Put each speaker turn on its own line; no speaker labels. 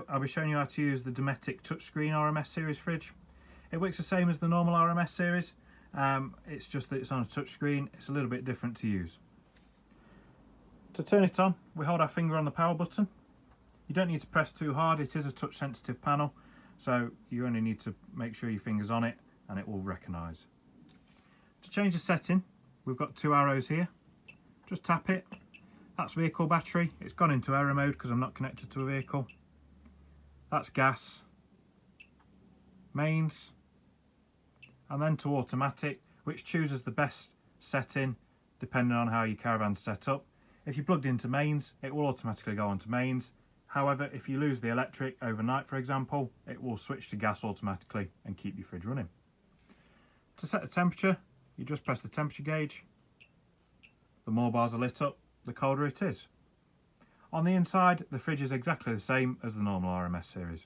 video I'll be showing you how to use the Dometic touchscreen RMS series fridge. It works the same as the normal RMS series, it's just that it's on a touchscreen. It's a little bit different to use. To turn it on, we hold our finger on the power button. You don't need to press too hard, it is a touch sensitive panel, so you only need to make sure your finger's on it and it will recognise. To change the setting, we've got two arrows here. Just tap it. That's vehicle battery. It's gone into error mode because I'm not connected to a vehicle. That's gas, mains, and then to automatic, which chooses the best setting depending on how your caravan's set up. If you're plugged into mains, it will automatically go on to mains. However, if you lose the electric overnight, for example, it will switch to gas automatically and keep your fridge running. To set the temperature, you just press the temperature gauge. The more bars are lit up, the colder it is. On the inside, the fridge is exactly the same as the normal RMS series.